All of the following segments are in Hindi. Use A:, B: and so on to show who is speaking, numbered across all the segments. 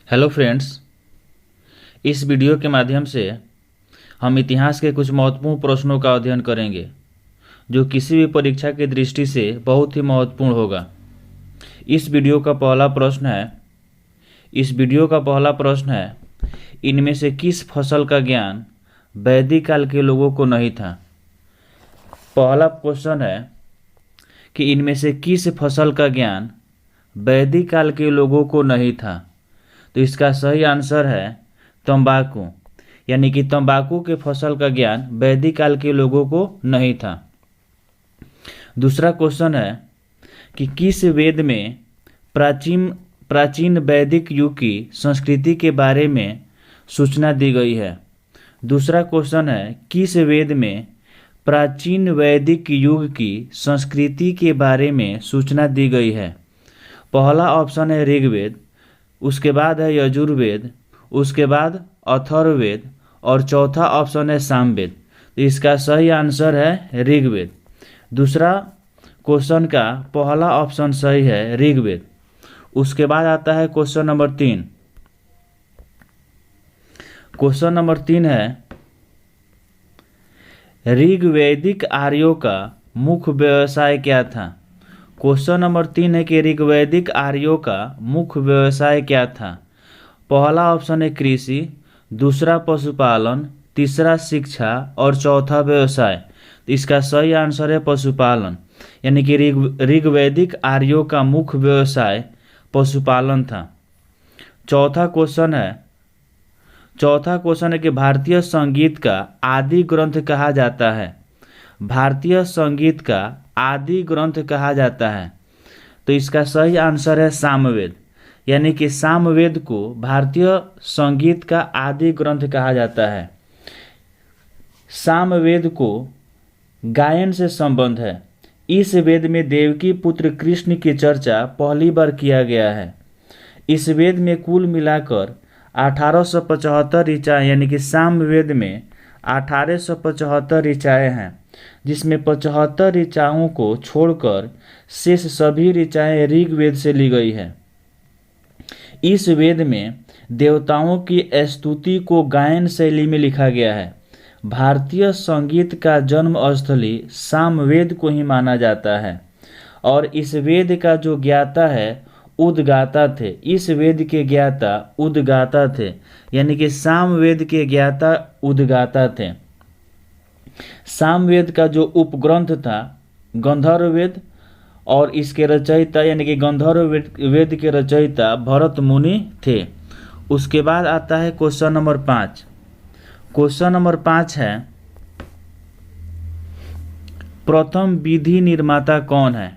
A: हेलो फ्रेंड्स, इस वीडियो के माध्यम से हम इतिहास के कुछ महत्वपूर्ण प्रश्नों का अध्ययन करेंगे जो किसी भी परीक्षा की दृष्टि से बहुत ही महत्वपूर्ण होगा। इस वीडियो का पहला प्रश्न है, इनमें से किस फसल का ज्ञान वैदिक काल के लोगों को नहीं था। पहला क्वेश्चन है कि इनमें से किस फसल का ज्ञान वैदिक काल के लोगों को नहीं था। तो इसका सही आंसर है तंबाकू, यानी कि तंबाकू के फसल का ज्ञान वैदिक काल के लोगों को नहीं था। दूसरा क्वेश्चन है कि किस वेद में प्राचीन वैदिक युग की संस्कृति के बारे में सूचना दी गई है। दूसरा क्वेश्चन है, किस वेद में प्राचीन वैदिक युग की संस्कृति के बारे में सूचना दी गई है। पहला ऑप्शन है ऋग्वेद, उसके बाद है यजुर्वेद, उसके बाद अथर्ववेद और चौथा ऑप्शन है सामवेद। तो इसका सही आंसर है ऋग्वेद। दूसरा क्वेश्चन का पहला ऑप्शन सही है ऋग्वेद। उसके बाद आता है क्वेश्चन नंबर 3। क्वेश्चन नंबर 3 है, ऋग्वैदिक आर्यों का मुख्य व्यवसाय क्या था। क्वेश्चन नंबर 3 है कि ऋग्वैदिक आर्यों का मुख्य व्यवसाय क्या था। पहला ऑप्शन है कृषि, दूसरा पशुपालन, तीसरा शिक्षा और चौथा व्यवसाय। तो इसका सही आंसर है पशुपालन, यानी कि ऋग्वैदिक आर्यों का मुख्य व्यवसाय पशुपालन था। चौथा क्वेश्चन है कि भारतीय संगीत का आदि ग्रंथ कहा जाता है। भारतीय संगीत का आदि ग्रंथ कहा जाता है। तो इसका सही आंसर है सामवेद, यानी कि सामवेद को भारतीय संगीत का आदि ग्रंथ कहा जाता है। सामवेद को गायन से संबंध है। इस वेद में देवकी पुत्र कृष्ण की चर्चा पहली बार किया गया है। इस वेद में कुल मिलाकर 1875 ऋचाएँ, यानी कि सामवेद में 1875 ऋचाएँ हैं, जिसमें 75 ऋचाओं को छोड़कर शेष सभी ऋचाएँ ऋग्वेद से ली गई है। इस वेद में देवताओं की स्तुति को गायन शैली में लिखा गया है। भारतीय संगीत का जन्म स्थली सामवेद को ही माना जाता है और इस वेद का जो ज्ञाता है उद्गाता थे। इस वेद के ज्ञाता उद्गाता थे, यानी कि सामवेद के ज्ञाता उद्गाता थे। सामवेद का जो उपग्रंथ था गंधर्व वेद और इसके रचयिता, यानी कि गंधर्व वेद के रचयिता भरत मुनि थे। उसके बाद आता है क्वेश्चन नंबर 5। क्वेश्चन नंबर 5 है, प्रथम विधि निर्माता कौन है।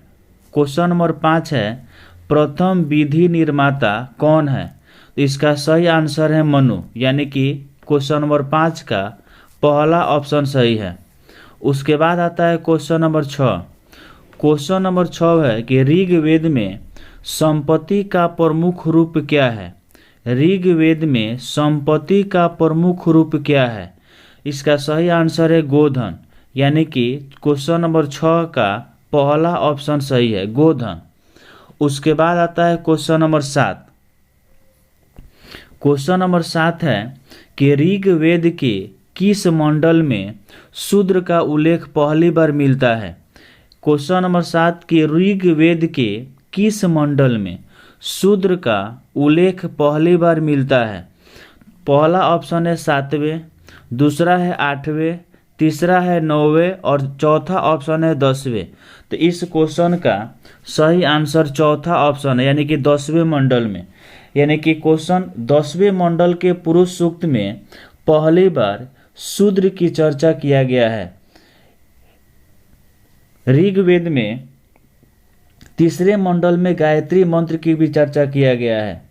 A: क्वेश्चन नंबर 5 है, प्रथम विधि निर्माता कौन है। तो इसका सही आंसर है मनु, यानी कि क्वेश्चन नंबर 5 का पहला ऑप्शन सही है। उसके बाद आता है क्वेश्चन नंबर 6। क्वेश्चन नंबर 6 है कि ऋग्वेद में संपत्ति का प्रमुख रूप क्या है। ऋग्वेद में संपत्ति का प्रमुख रूप क्या है। इसका सही आंसर है गोधन, यानी कि क्वेश्चन नंबर 6 का पहला ऑप्शन सही है गोधन। उसके बाद आता है क्वेश्चन नंबर 7। क्वेश्चन नंबर 7 है कि ऋग्वेद के किस मंडल में शूद्र का उल्लेख पहली बार मिलता है। क्वेश्चन नंबर 7 के ऋग्वेद के किस मंडल में शूद्र का उल्लेख पहली बार मिलता है। पहला ऑप्शन है 7वें, दूसरा है 8वें, तीसरा है 9वें और चौथा ऑप्शन है 10वें। तो इस क्वेश्चन का सही आंसर चौथा ऑप्शन है, यानी कि 10वें मंडल में, यानी कि क्वेश्चन 10वें मंडल के पुरुष सूक्त में पहली बार शूद्र की चर्चा किया गया है। ऋग्वेद में तीसरे मंडल में गायत्री मंत्र की भी चर्चा किया गया है।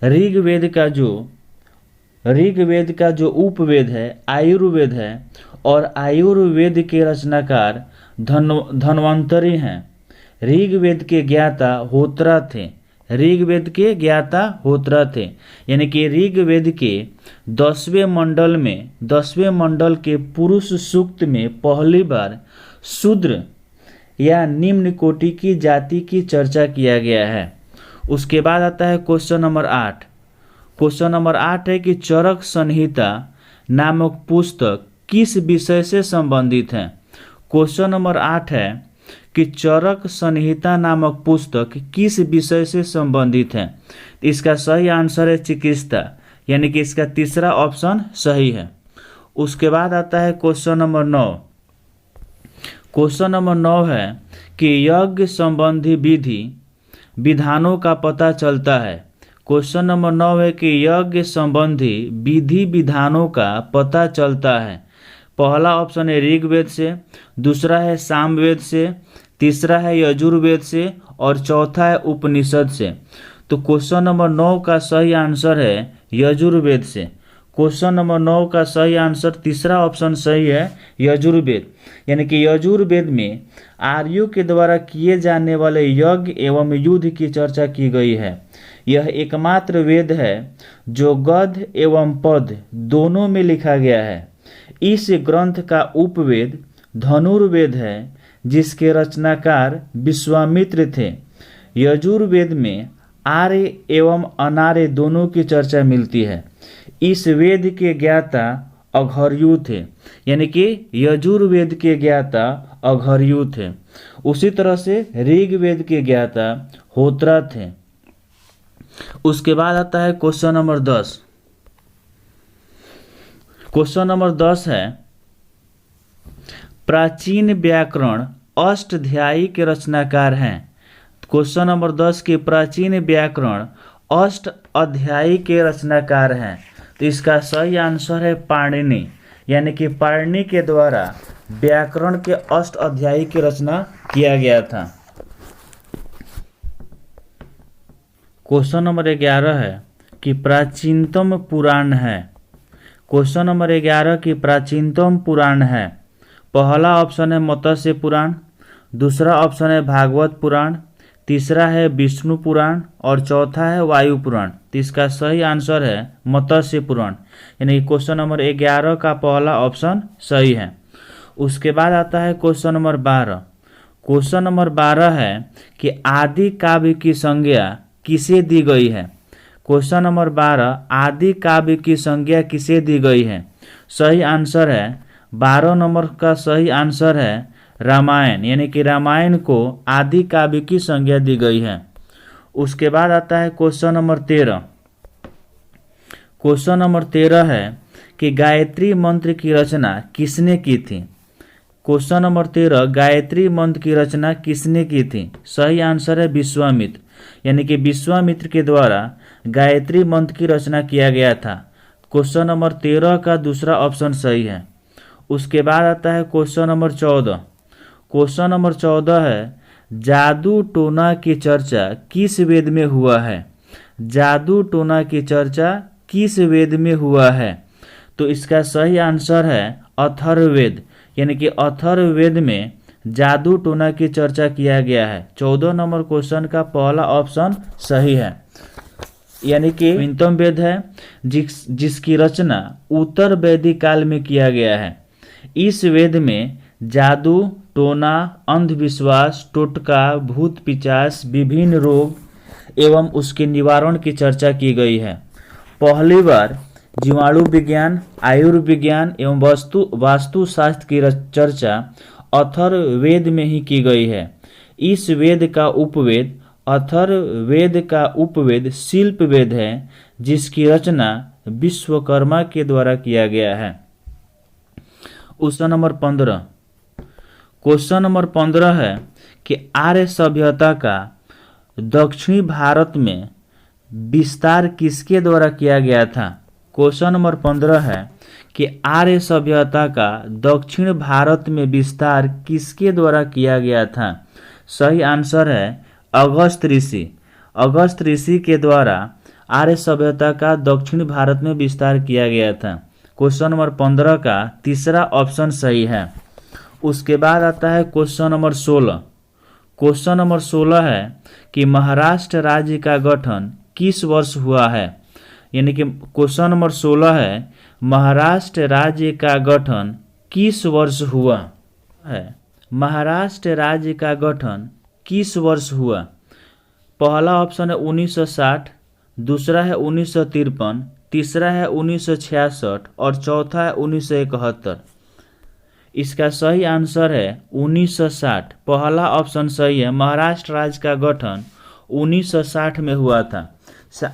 A: ऋग्वेद का जो उपवेद है आयुर्वेद है और आयुर्वेद के रचनाकार धन्वंतरी हैं। ऋग्वेद के ज्ञाता होत्रा थे। ऋग्वेद के ज्ञाता होत्रा थे, यानी कि ऋग्वेद के 10वें मंडल के पुरुष सूक्त में पहली बार शूद्र या निम्न कोटि की जाति की चर्चा किया गया है। उसके बाद आता है क्वेश्चन नंबर 8। क्वेश्चन नंबर 8 है कि चरक संहिता नामक पुस्तक किस विषय से संबंधित है। क्वेश्चन नंबर 8 है कि चरक संहिता नामक पुस्तक किस विषय से संबंधित है। इसका सही आंसर है चिकित्सा, यानी कि इसका तीसरा ऑप्शन सही है। उसके बाद आता है क्वेश्चन नंबर 9। क्वेश्चन नंबर 9 है कि यज्ञ संबंधी विधि विधानों का पता चलता है। क्वेश्चन नंबर 9 है कि यज्ञ संबंधी विधि विधानों का पता चलता है। पहला ऑप्शन है ऋग्वेद से, दूसरा है सामवेद से, तीसरा है यजुर्वेद से और चौथा है उपनिषद से। तो क्वेश्चन नंबर 9 का सही आंसर है यजुर्वेद से। क्वेश्चन नंबर 9 का सही आंसर तीसरा ऑप्शन सही है यजुर्वेद, यानी कि यजुर्वेद में आर्यों के द्वारा किए जाने वाले यज्ञ एवं युद्ध की चर्चा की गई है। यह एकमात्र वेद है जो गद्य एवं पद्य दोनों में लिखा गया है। इस ग्रंथ का उपवेद धनुर्वेद है, जिसके रचनाकार विश्वामित्र थे। यजुर्वेद में आर्य एवं अनार्य दोनों की चर्चा मिलती है। इस वेद के ज्ञाता अघर्यु थे, यानी कि यजुर्वेद के ज्ञाता अघर्यु थे। उसी तरह से ऋग्वेद के ज्ञाता होत्रा थे। उसके बाद आता है क्वेश्चन नंबर 10। क्वेश्चन नंबर 10 है प्राचीन व्याकरण अष्टाध्यायी के रचनाकार हैं। क्वेश्चन नंबर 10 के प्राचीन व्याकरण अष्ट अध्यायी के रचनाकार हैं। तो इसका सही आंसर है पाणिनि, यानी कि पाणिनि के द्वारा व्याकरण के अष्ट अध्यायी की रचना किया गया था। क्वेश्चन नंबर 11 है कि प्राचीनतम पुराण है। क्वेश्चन नंबर 11 की प्राचीनतम पुराण है। पहला ऑप्शन है मत्स्य पुराण, दूसरा ऑप्शन है भागवत पुराण, तीसरा है विष्णु पुराण और चौथा है वायु पुराण। तो इसका सही आंसर है मत्स्य पुराण, यानी क्वेश्चन नंबर 11 का पहला ऑप्शन सही है। उसके बाद आता है क्वेश्चन नंबर 12। क्वेश्चन नंबर 12 है कि आदि काव्य की संज्ञा किसे दी गई है। क्वेश्चन नंबर 12 आदि काव्य की संज्ञा किसे दी गई है। सही आंसर है 12 नंबर का सही आंसर है रामायण, यानी कि रामायण को आदि काव्य की संज्ञा दी गई है। उसके बाद आता है क्वेश्चन नंबर 13। क्वेश्चन नंबर 13 है कि गायत्री मंत्र की रचना किसने की थी। क्वेश्चन नंबर 13 गायत्री मंत्र की रचना किसने की थी। सही आंसर है विश्वामित्र, यानी कि विश्वामित्र के द्वारा गायत्री मंत्र की रचना किया गया था। क्वेश्चन नंबर 13 का दूसरा ऑप्शन सही है। उसके बाद आता है क्वेश्चन नंबर 14। क्वेश्चन नंबर 14 है जादू टोना की चर्चा किस वेद में हुआ है। जादू टोना की चर्चा किस वेद में हुआ है। तो इसका सही आंसर है अथर्ववेद, यानी कि अथर्ववेद में जादू टोना की चर्चा किया गया है। 14 नंबर क्वेश्चन का पहला ऑप्शन सही है, यानी कि नवीनतम वेद है जिसकी रचना उत्तर वैदिक काल में किया गया है। इस वेद में जादू टोना, अंधविश्वास, टोटका, भूत पिचास, विभिन्न रोग एवं उसके निवारण की चर्चा की गई है। पहली बार जीवाणु विज्ञान, आयुर्विज्ञान एवं वास्तुशास्त्र की चर्चा अथर्ववेद में ही की गई है। इस वेद का उपवेद अथर्ववेद का उपवेद शिल्प वेद है, जिसकी रचना विश्वकर्मा के द्वारा किया गया है। Question number 15। क्वेश्चन नंबर 15 है कि आर्य सभ्यता का दक्षिणी भारत में विस्तार किसके द्वारा किया गया था। क्वेश्चन नंबर 15 है कि आर्य सभ्यता का दक्षिण भारत में विस्तार किसके द्वारा किया गया था। सही आंसर है अगस्त ऋषि। अगस्त ऋषि के द्वारा आर्य सभ्यता का दक्षिण भारत में विस्तार किया गया था। क्वेश्चन नंबर 15 का तीसरा ऑप्शन सही है। उसके बाद आता है क्वेश्चन नंबर 16। क्वेश्चन नंबर 16 है कि महाराष्ट्र राज्य का गठन किस वर्ष हुआ है। यानी कि क्वेश्चन नंबर 16 है महाराष्ट्र राज्य का गठन किस वर्ष हुआ है। महाराष्ट्र राज्य का गठन किस वर्ष हुआ। पहला ऑप्शन है 1960, दूसरा है 1953, तीसरा है 1966 और चौथा है 1971। इसका सही आंसर है 1960। पहला ऑप्शन सही है। महाराष्ट्र राज्य का गठन 1960 में हुआ था।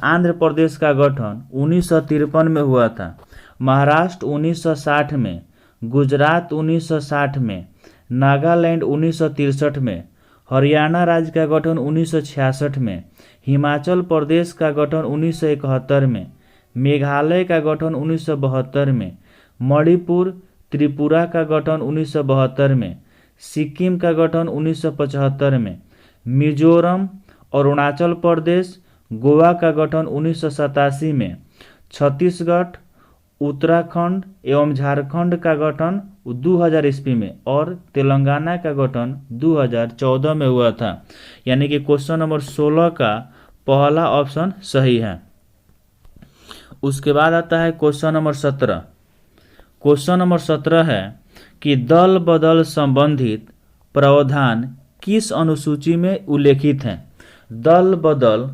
A: आंध्र प्रदेश का गठन 1953 में हुआ था। महाराष्ट्र 1960 में, गुजरात 1960 में, नागालैंड 1963 में, हरियाणा राज्य का गठन 1966 में, हिमाचल प्रदेश का गठन 1971 में, मेघालय का गठन 1972 में, मणिपुर त्रिपुरा का गठन 1972 में, सिक्किम का गठन 1975 में, मिजोरम, अरुणाचल प्रदेश, गोवा का गठन 1987 में, छत्तीसगढ़, उत्तराखंड एवं झारखंड का गठन 2000 ईस्वी में और तेलंगाना का गठन 2014 में हुआ था। यानी कि क्वेश्चन नंबर 16 का पहला ऑप्शन सही है। उसके बाद आता है क्वेश्चन नंबर 17। क्वेश्चन नंबर 17 है कि दल बदल संबंधित प्रावधान किस अनुसूची में उल्लेखित हैं। दल बदल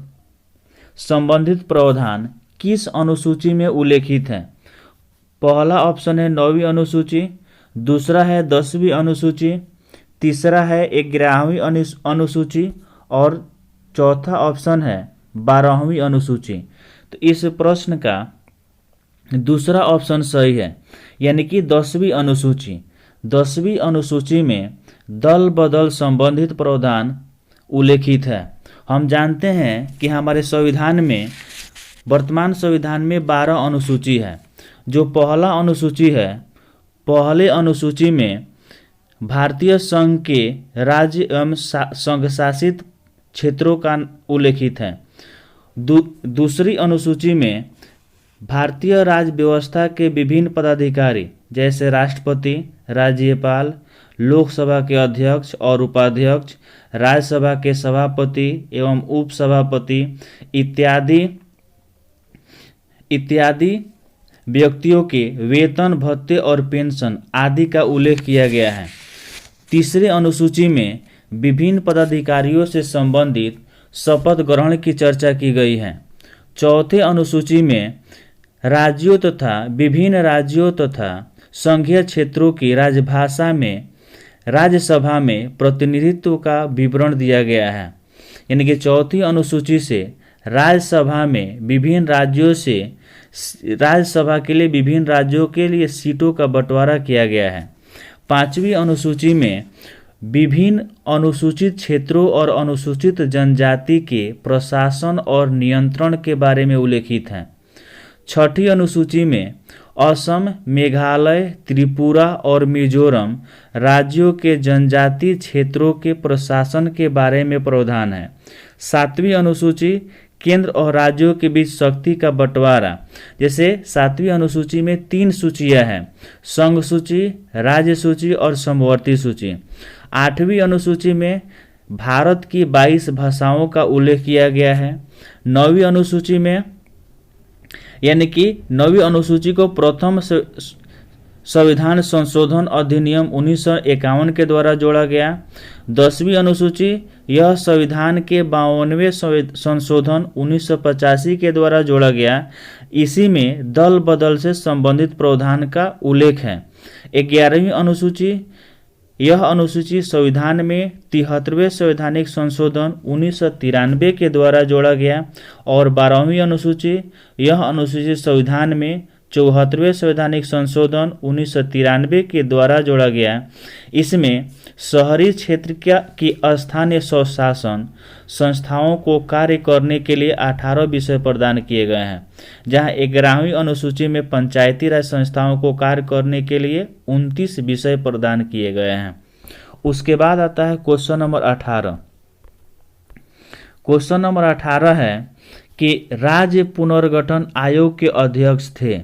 A: संबंधित प्रावधान किस अनुसूची में उल्लेखित हैं। पहला ऑप्शन है 9वीं अनुसूची, दूसरा है 10वीं अनुसूची, तीसरा है 11वीं अनुसूची और चौथा ऑप्शन है 12वीं अनुसूची। तो इस प्रश्न का दूसरा ऑप्शन सही है, यानी कि 10वीं अनुसूची। 10वीं अनुसूची में दल बदल संबंधित प्रावधान उल्लेखित है। हम जानते हैं कि हमारे संविधान में, वर्तमान संविधान में 12 अनुसूची है। जो पहला अनुसूची है, पहले अनुसूची में भारतीय संघ के राज्य एवं संघ शासित क्षेत्रों का उल्लेखित है। दूसरी अनुसूची में भारतीय राज्य व्यवस्था के विभिन्न पदाधिकारी जैसे राष्ट्रपति, राज्यपाल, लोकसभा के अध्यक्ष और उपाध्यक्ष, राज्यसभा के सभापति एवं उपसभापति इत्यादि व्यक्तियों के वेतन, भत्ते और पेंशन आदि का उल्लेख किया गया है। तीसरे अनुसूची में विभिन्न पदाधिकारियों से संबंधित शपथ ग्रहण की चर्चा की गई है। चौथे अनुसूची में राज्यों तथा विभिन्न राज्यों तथा संघीय क्षेत्रों की राजभाषा में राज्यसभा में प्रतिनिधित्व का विवरण दिया गया है। यानी कि चौथी अनुसूची से राज्यसभा में विभिन्न राज्यों से, राज्यसभा के लिए विभिन्न राज्यों के लिए सीटों का बंटवारा किया गया है। पांचवी अनुसूची में विभिन्न अनुसूचित क्षेत्रों और अनुसूचित जनजाति के प्रशासन और नियंत्रण के बारे में उल्लेखित है। छठी अनुसूची में असम, मेघालय, त्रिपुरा और मिजोरम राज्यों के जनजातीय क्षेत्रों के प्रशासन के बारे में प्रावधान है। सातवीं अनुसूची केंद्र और राज्यों के बीच शक्ति का बंटवारा। जैसे 7वीं अनुसूची में 3 सूचियां हैं, संघ सूची, राज्य सूची और समवर्ती सूची। 8वीं अनुसूची में भारत की 22 भाषाओं का उल्लेख किया गया है। 9वीं अनुसूची में, यानी कि 9वीं अनुसूची को प्रथम संविधान संशोधन अधिनियम 1951 के द्वारा जोड़ा गया। 10वीं अनुसूची यह संविधान के 52वें संशोधन 1985 के द्वारा जोड़ा गया। इसी में दल बदल से संबंधित प्रावधान का उल्लेख है। 11वीं अनुसूची, यह अनुसूची संविधान में 73वें संवैधानिक संशोधन 1993 के द्वारा जोड़ा गया। और 12वीं अनुसूची, यह अनुसूची संविधान में 74वें संवैधानिक संशोधन 1993 के द्वारा जोड़ा गया। इसमें शहरी क्षेत्र की स्थानीय स्वशासन संस्थाओं को कार्य करने के लिए 18 विषय प्रदान किए गए हैं, जहां 11वीं अनुसूची में पंचायती राज संस्थाओं को कार्य करने के लिए 29 विषय प्रदान किए गए हैं। उसके बाद आता है क्वेश्चन नंबर 18। क्वेश्चन नंबर 18 है कि राज्य पुनर्गठन आयोग के अध्यक्ष थे।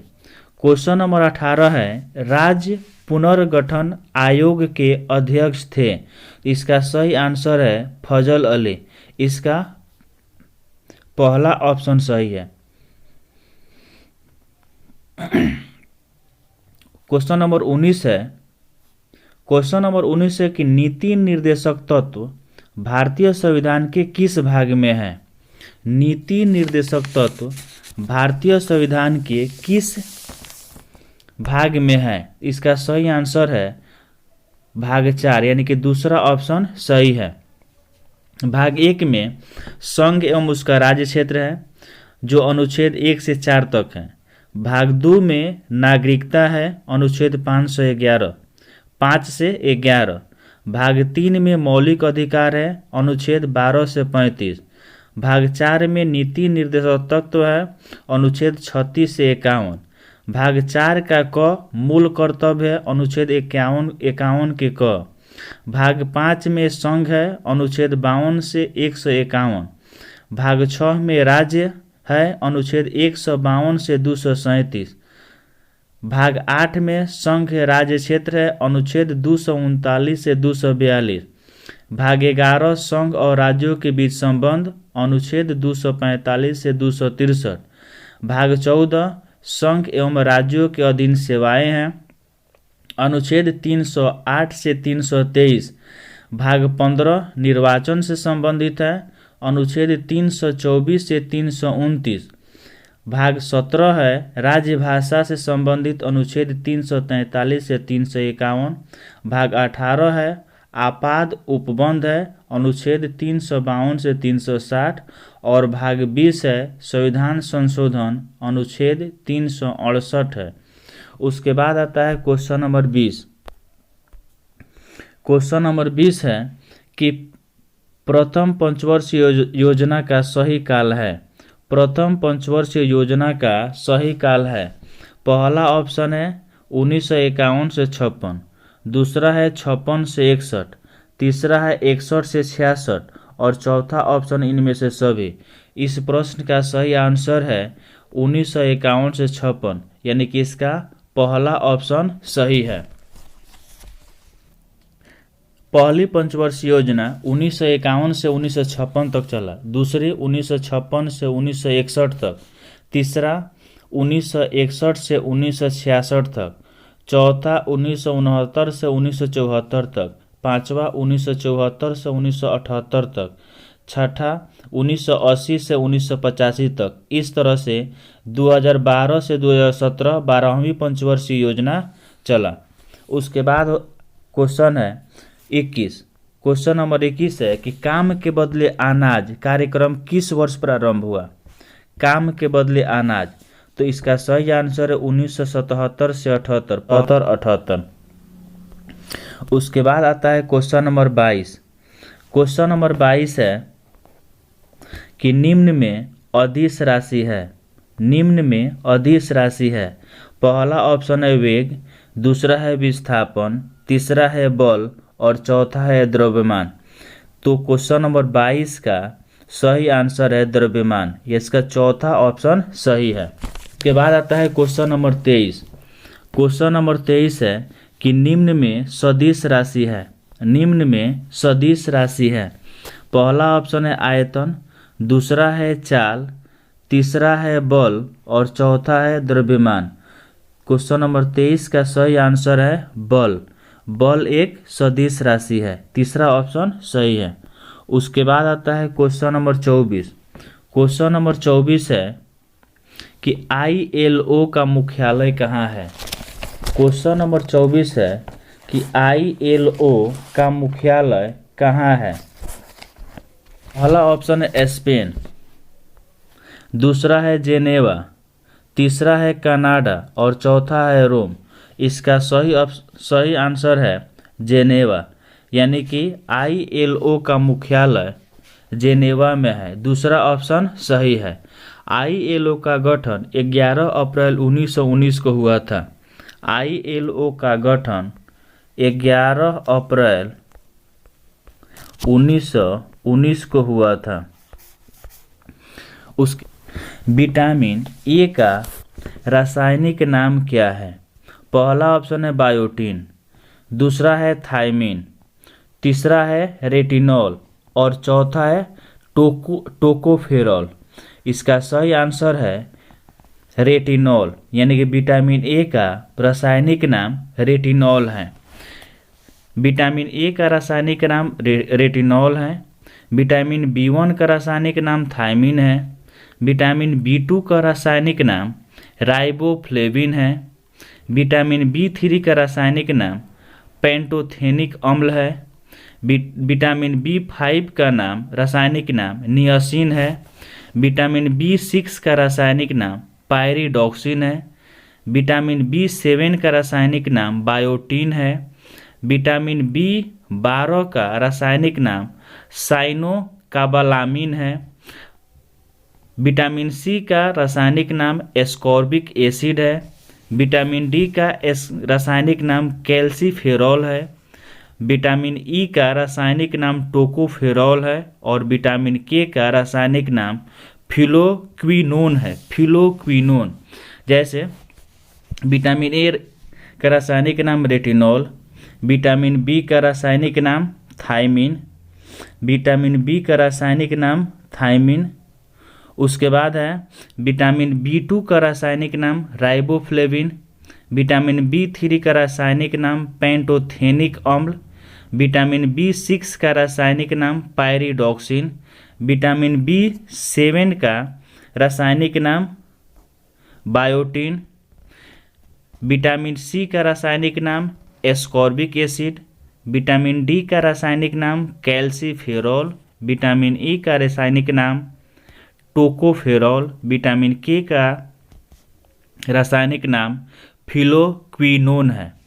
A: क्वेश्चन नंबर 18 है राज्य पुनर्गठन आयोग के अध्यक्ष थे। इसका सही आंसर है फजल अली। इसका पहला ऑप्शन सही है। क्वेश्चन नंबर 19 है। क्वेश्चन नंबर 19 है कि नीति निर्देशक तत्व भारतीय संविधान के किस भाग में है। नीति निर्देशक तत्व भारतीय संविधान के किस भाग में है? इसका सही आंसर है भाग 4, यानी कि दूसरा ऑप्शन सही है। भाग 1 में संघ एवं उसका राज्य क्षेत्र है, जो अनुच्छेद 1 से 4 तक है। भाग 2 में नागरिकता है, अनुच्छेद 511, 5 से 11। भाग 3 में मौलिक अधिकार है, अनुच्छेद 12 से 35। भाग 4 में नीति निर्देशक तत्व है, अनुच्छेद 36 से 51। भाग 4 का क मूल कर्तव्य है, अनुच्छेद 51 के क। भाग 5 में संघ है, अनुच्छेद 52 से 151। भाग 6 में राज्य है, अनुच्छेद 152 से 237। भाग 8 में संघ राज्य क्षेत्र है, अनुच्छेद 239 से 242। भाग 11 संघ और राज्यों के बीच संबंध, अनुच्छेद 245 से 263। भाग 14 संघ एवं राज्यों के अधीन सेवाएं हैं, अनुच्छेद 308 से 323। भाग 15 निर्वाचन से संबंधित है, अनुच्छेद 324 से 329। भाग 17 है राज्य से संबंधित, अनुच्छेद 343 से 351। भाग 18 है आपात उपबंध है, अनुच्छेद 352 से 360। और भाग 20 है संविधान संशोधन, अनुच्छेद 368 है। उसके बाद आता है क्वेश्चन नंबर 20। क्वेश्चन नंबर 20 है कि प्रथम पंचवर्षीय योजना का सही काल है। प्रथम पंचवर्षीय योजना का सही काल है, पहला ऑप्शन है 1951 से 56, दूसरा है 56 से 61, तीसरा है 61 से 66 और चौथा ऑप्शन इनमें से सभी। इस प्रश्न का सही आंसर है 1951 से 56, यानी कि इसका पहला ऑप्शन सही है। पहली पंचवर्षीय योजना 1951 से 1956 तक चला, दूसरी 1956 से 1961 तक, तीसरा 1961 से 1966 तक, चौथा 1969 से 1974 तक, पांचवा 1974 से 1978 तक, छठा 1980 से 1985 तक। इस तरह से 2012 से 2017 12वीं पंचवर्षीय योजना चला। उसके बाद क्वेश्चन है 21। क्वेश्चन नंबर 21 है कि काम के बदले अनाज कार्यक्रम किस वर्ष प्रारंभ हुआ? काम के बदले अनाज, तो इसका सही आंसर है 1977 से 78। उसके बाद आता है क्वेश्चन नंबर 22। क्वेश्चन नंबर 22 है कि निम्न में अदिश राशि है। निम्न में अदिश राशि है, पहला ऑप्शन है वेग, दूसरा है विस्थापन, तीसरा है बल और चौथा है द्रव्यमान। तो क्वेश्चन नंबर 22 का सही आंसर है द्रव्यमान, इसका चौथा ऑप्शन सही है। उसके बाद आता है क्वेश्चन नंबर 23। क्वेश्चन नंबर 23 है कि निम्न में सदिश राशि है। निम्न में सदिश राशि है, पहला ऑप्शन है आयतन, दूसरा है चाल, तीसरा है बल और चौथा है द्रव्यमान। क्वेश्चन नंबर 23 का सही आंसर है बल। बल एक सदिश राशि है, तीसरा ऑप्शन सही है। उसके बाद आता है क्वेश्चन नंबर 24। क्वेश्चन नंबर 24 है कि ILO का मुख्यालय कहाँ है? क्वेश्चन नंबर 24 है कि ILO का मुख्यालय कहाँ है? पहला ऑप्शन है स्पेन, दूसरा है जेनेवा, तीसरा है कनाडा और चौथा है रोम। इसका सही आंसर है जेनेवा, यानी कि ILO का मुख्यालय जेनेवा में है, दूसरा ऑप्शन सही है। ILO का गठन 11 अप्रैल 1919 को हुआ था। ILO का गठन 11 अप्रैल 1919 को हुआ था। उस विटामिन ए का रासायनिक नाम क्या है? पहला ऑप्शन है बायोटीन, दूसरा है थायमिन, तीसरा है रेटिनॉल और चौथा है टोकोफेरॉल। इसका सही आंसर है रेटिनॉल, यानी कि विटामिन ए का रासायनिक नाम रेटिनॉल है। विटामिन ए का रासायनिक नाम रेटिनॉल है, विटामिन B1 का रासायनिक नाम थायमिन है। विटामिन B2 का रासायनिक नाम राइबोफ्लेविन है। विटामिन B3 का रासायनिक नाम पेंटोथेनिक अम्ल है। विटामिन B5 का रासायनिक नाम नियासिन है। विटामिन B6 का रासायनिक नाम पायरिडॉक्सिन है। विटामिन B7 का रासायनिक नाम बायोटीन है। विटामिन B12 का रासायनिक नाम साइनोकाबालामिन है। विटामिन C का रासायनिक नाम एस्कॉर्बिक एसिड है। विटामिन D का रासायनिक नाम कैल्सीफेरॉल है। विटामिन E का रासायनिक नाम टोकोफेरॉल है। और विटामिन K का रासायनिक नाम फिलोक्विनोन है। फिलोक्विनोन। जैसे विटामिन A का रासायनिक नाम रेटिनॉल। विटामिन B का रासायनिक नाम थायमिन। विटामिन B का रासायनिक नाम थायमिन। उसके बाद है विटामिन B2 का रासायनिक नाम राइबोफ्लेविन। विटामिन B3 का रासायनिक नाम पेंटोथेनिक अम्ल। विटामिन B6 का रासायनिक नाम पायरिडॉक्सिन। विटामिन B7 का रासायनिक नाम बायोटीन। विटामिन C का रासायनिक नाम एस्कॉर्बिक एसिड। विटामिन D का रासायनिक नाम कैल्सीफेरॉल। विटामिन E का रासायनिक नाम टोकोफेरॉल। विटामिन K का रासायनिक नाम फिलोक्विनोन है।